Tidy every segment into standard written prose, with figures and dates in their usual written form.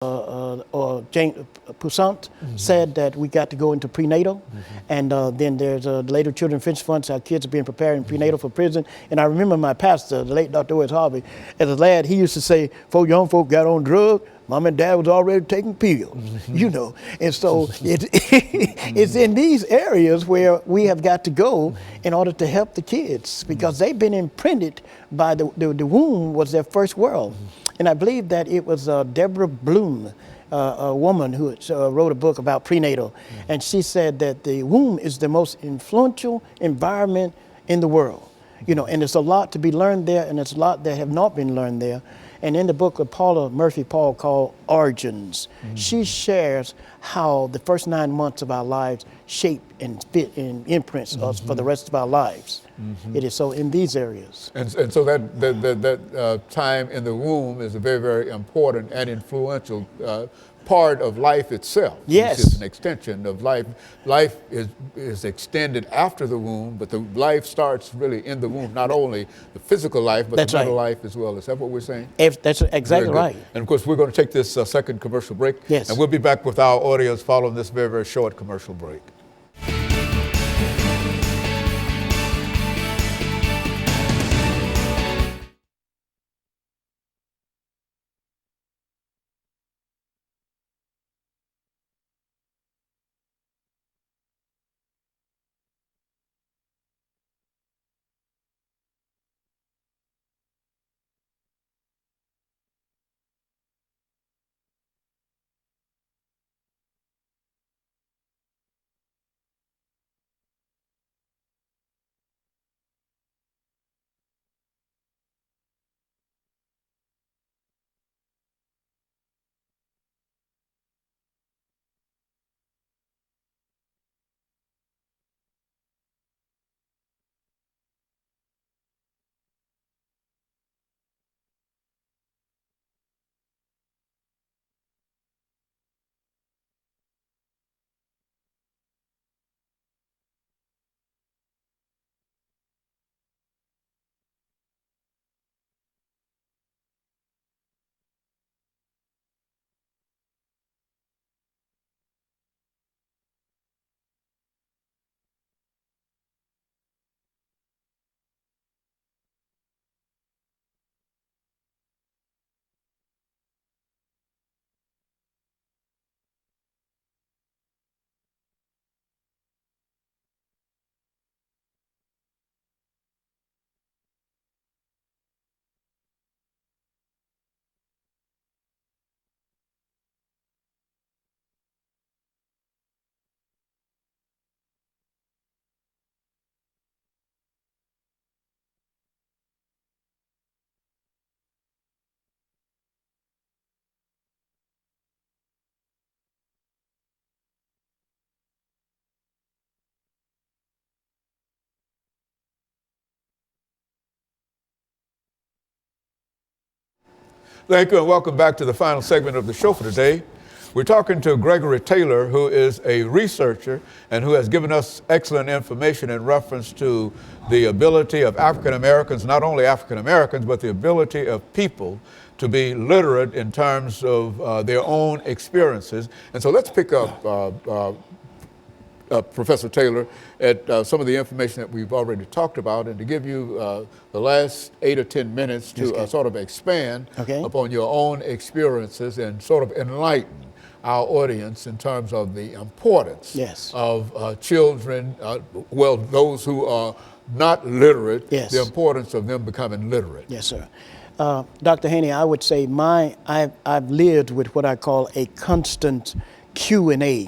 or Jane Poussant said that we got to go into prenatal, and then there's later Children Finch Funds. Our kids are being prepared in prenatal for prison. And I remember my pastor, the late Dr. Wes Harvey, as a lad, he used to say, "Before young folk got on drugs, Mom and Dad was already taking pills," you know. And so it's in these areas where we have got to go in order to help the kids, because they've been imprinted by the womb was their first world. And I believe that it was Deborah Bloom, a woman who wrote a book about prenatal, and she said that the womb is the most influential environment in the world. You know, and there's a lot to be learned there, and there's a lot that have not been learned there. And in the book of Paula Murphy Paul called Origins, she shares how the first 9 months of our lives shape and fit and imprints us for the rest of our lives. It is so in these areas. And so that time in the womb is a very, very important and influential part of life itself. Yes. It's an extension of life. Life is extended after the womb, but the life starts really in the womb, not only the physical life, but the mental life as well. Is that what we're saying? That's exactly right. And of course, we're going to take this second commercial break. Yes. And we'll be back with our audience following this very, very short commercial break. Thank you, and welcome back to the final segment of the show for today. We're talking to Gregory Taylor, who is a researcher and who has given us excellent information in reference to the ability of African Americans, not only African Americans, but the ability of people to be literate in terms of their own experiences. And so let's pick up Professor Taylor, at some of the information that we've already talked about, and to give you the last 8 or 10 minutes to sort of expand upon your own experiences and sort of enlighten our audience in terms of the importance of children, well, those who are not literate, the importance of them becoming literate. Yes, sir. Dr. Haney, I would say I've lived with what I call a constant Q&A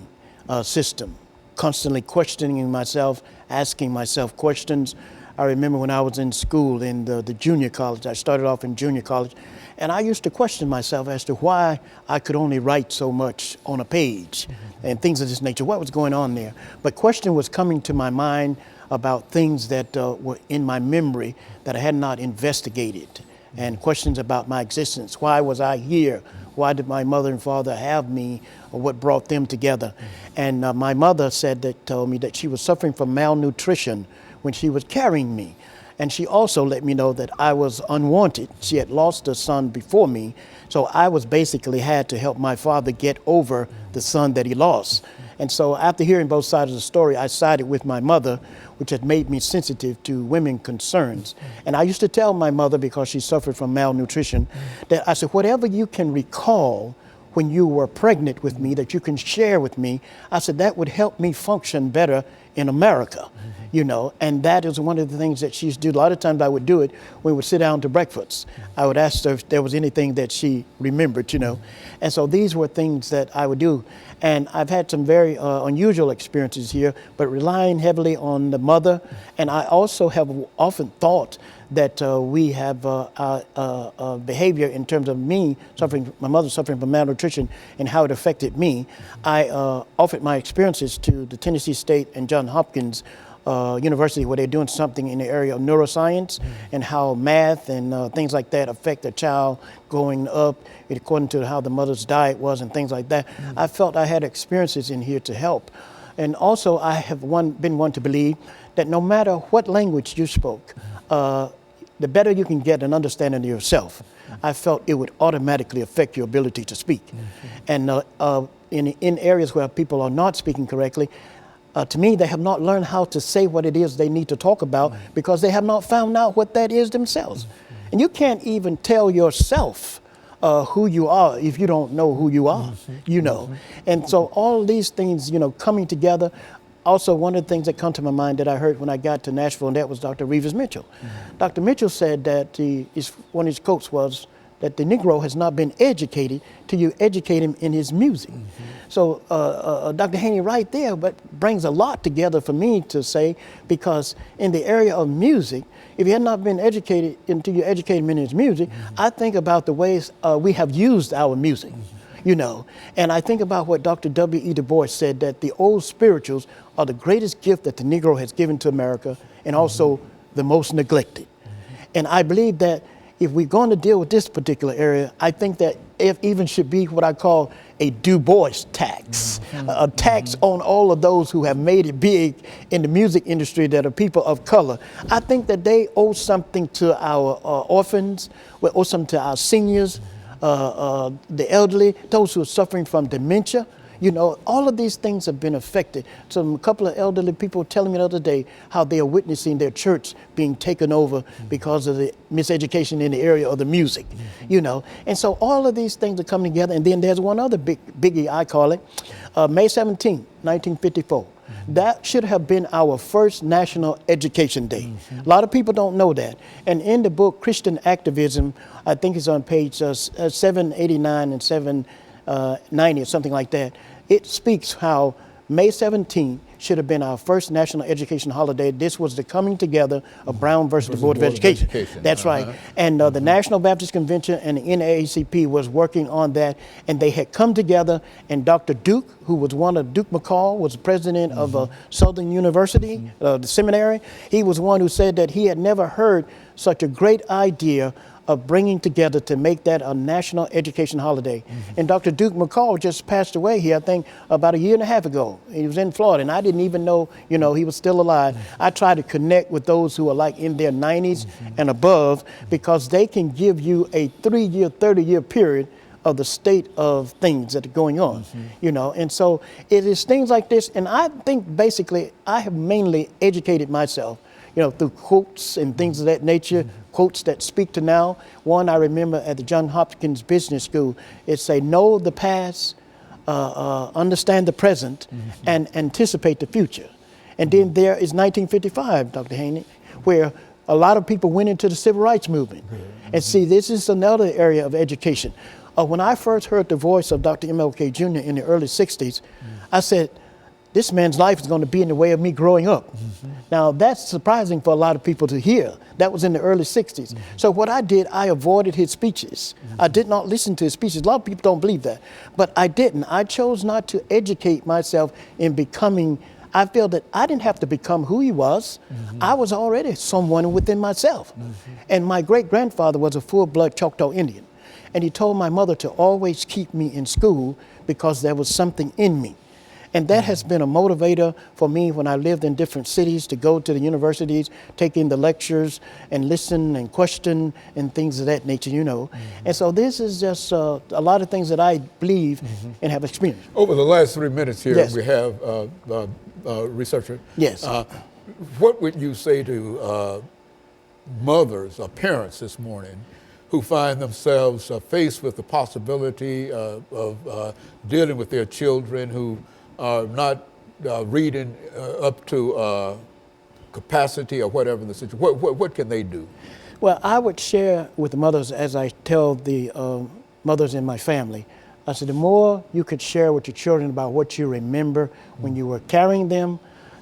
system. Constantly questioning myself, asking myself questions. I remember when I was in school in the junior college, I started off in junior college, and I used to question myself as to why I could only write so much on a page and things of this nature. What was going on there? But question was coming to my mind about things that were in my memory that I had not investigated, and questions about my existence. Why was I here? Why did my mother and father have me, or what brought them together? And my mother told me that she was suffering from malnutrition when she was carrying me. And she also let me know that I was unwanted. She had lost a son before me, so I was basically had to help my father get over the son that he lost. And so after hearing both sides of the story, I sided with my mother, which had made me sensitive to women concerns. And I used to tell my mother, because she suffered from malnutrition, that I said, whatever you can recall when you were pregnant with me that you can share with me, I said, that would help me function better in America, you know, and that is one of the things that she used to do. A lot of times I would do it when we would sit down to breakfast. I would ask her if there was anything that she remembered, you know. And so these were things that I would do. And I've had some very unusual experiences here, but relying heavily on the mother. And I also have often thought that we have behavior in terms of me suffering, my mother suffering from malnutrition and how it affected me. I offered my experiences to the Tennessee State and Johns Hopkins University, where they're doing something in the area of neuroscience and how math and things like that affect a child growing up according to how the mother's diet was and things like that. I felt I had experiences in here to help. And also I have been one to believe that no matter what language you spoke, the better you can get an understanding of yourself, I felt it would automatically affect your ability to speak. And in areas where people are not speaking correctly, to me, they have not learned how to say what it is they need to talk about because they have not found out what that is themselves. And you can't even tell yourself who you are if you don't know who you are, you know. And so all these things, you know, coming together. Also, one of the things that come to my mind that I heard when I got to Nashville, and that was Dr. Reeves Mitchell. Dr. Mitchell said that one of his quotes was that the Negro has not been educated till you educate him in his music. So Dr. Haney right there brings a lot together for me to say, because in the area of music, if he had not been educated until you educate him in his music, I think about the ways we have used our music. You know, and I think about what Dr. W.E. Du Bois said, that the old spirituals are the greatest gift that the Negro has given to America, and also the most neglected. And I believe that if we're going to deal with this particular area, I think that it even should be what I call a Du Bois tax, a tax on all of those who have made it big in the music industry that are people of color. I think that they owe something to our orphans, we owe something to our seniors, the elderly, those who are suffering from dementia. You know, all of these things have been affected. So a couple of elderly people telling me the other day how they are witnessing their church being taken over because of the miseducation in the area of the music, you know. And so all of these things are coming together. And then there's one other biggie, I call it, May 17, 1954. That should have been our first National Education Day. A lot of people don't know that. And in the book, Christian Activism, I think it's on page 789 and 790 or something like that, it speaks how May 17th should have been our first national education holiday. This was the coming together of Brown versus the Board of Education. That's right. And the National Baptist Convention and the NAACP was working on that, and they had come together, and Dr. Duke, who was Duke McCall, was president of Southern University, the seminary. He was one who said that he had never heard such a great idea of bringing together to make that a national education holiday. And Dr. Duke McCall just passed away here, I think, about a year and a half ago. He was in Florida, and I didn't even know, you know, he was still alive. I try to connect with those who are like in their 90s and above, because they can give you a 3-year, 30-year period of the state of things that are going on, you know. And so it is things like this, and I think basically I have mainly educated myself, you know, through quotes and things of that nature, quotes that speak to now. One I remember at the Johns Hopkins Business School, it say, know the past, understand the present, and anticipate the future. And then there is 1955, Dr. Haney, where a lot of people went into the civil rights movement. And see, this is another area of education. When I first heard the voice of Dr. MLK Jr. in the early 60s, I said, this man's life is going to be in the way of me growing up. Now, that's surprising for a lot of people to hear. That was in the early 60s. So what I did, I avoided his speeches. I did not listen to his speeches. A lot of people don't believe that. But I didn't. I chose not to educate myself in becoming. I feel that I didn't have to become who he was. I was already someone within myself. And my great-grandfather was a full-blood Choctaw Indian. And he told my mother to always keep me in school because there was something in me. And that has been a motivator for me when I lived in different cities to go to the universities, take in the lectures and listen and question and things of that nature, you know. And so this is just a lot of things that I believe and have experienced. Over the last 3 minutes here, Yes. we have researcher. Yes. What would you say to mothers or parents this morning who find themselves faced with the possibility of dealing with their children who are not reading up to capacity or whatever the situation? What can they do? Well, I would share with the mothers, as I tell the mothers in my family, I said, the more you could share with your children about what you remember when you were carrying them,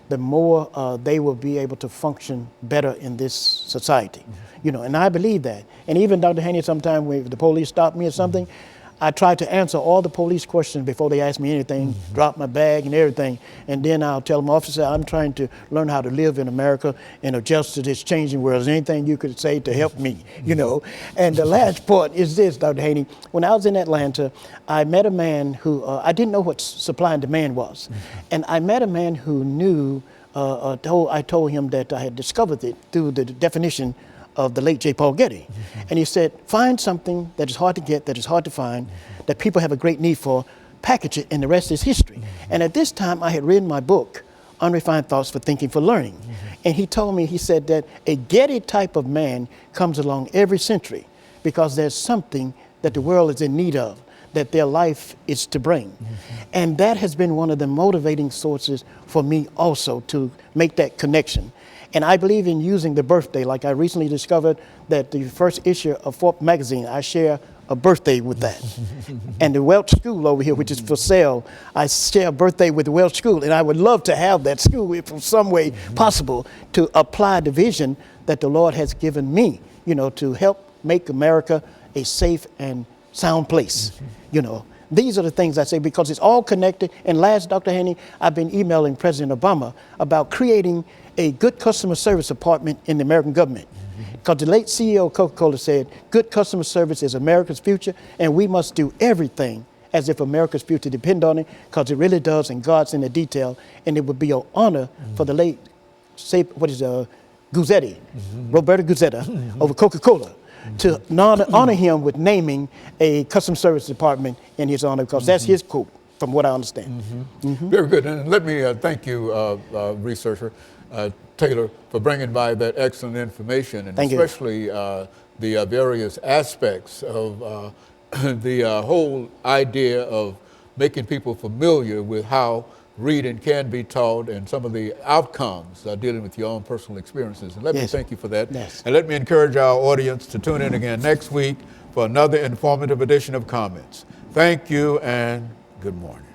the more they will be able to function better in this society. You know, and I believe that. And even Dr. Haney, sometimes when the police stop me or something, I try to answer all the police questions before they ask me anything, drop my bag and everything, and then I'll tell them, officer, I'm trying to learn how to live in America and adjust to this changing world. Is there anything you could say to help me, you know? And the last part is this, Dr. Haney. When I was in Atlanta, I met a man who, I didn't know what supply and demand was. And I met a man who knew, I told him that I had discovered it through the definition of the late J. Paul Getty. And he said, find something that is hard to get, that is hard to find, that people have a great need for, package it, and the rest is history. And at this time, I had written my book, Unrefined Thoughts for Thinking for Learning. And he told me, he said that a Getty type of man comes along every century because there's something that the world is in need of, that their life is to bring. And that has been one of the motivating sources for me also to make that connection. And I believe in using the birthday. Like I recently discovered that the first issue of Forbes magazine, I share a birthday with that. And the Welch School over here, which is for sale, I share a birthday with the Welch School. And I would love to have that school, if in some way possible, to apply the vision that the Lord has given me, you know, to help make America a safe and sound place, you know. These are the things I say because it's all connected. And last, Dr. Haney, I've been emailing President Obama about creating a good customer service department in the American government. Because the late CEO of Coca-Cola said, good customer service is America's future, and we must do everything as if America's future depend on it, because it really does, and God's in the detail. And it would be an honor for the late, Guzzetti, Roberto Guzzetti, over Coca-Cola, to honor him with naming a customer service department in his honor, because that's his quote, from what I understand. Very good. And let me thank you, researcher Taylor, for bringing by that excellent information, and thank especially the various aspects of the whole idea of making people familiar with how reading can be taught and some of the outcomes dealing with your own personal experiences. And let me thank you for that. And let me encourage our audience to tune in again next week for another informative edition of Comments. Thank you and good morning.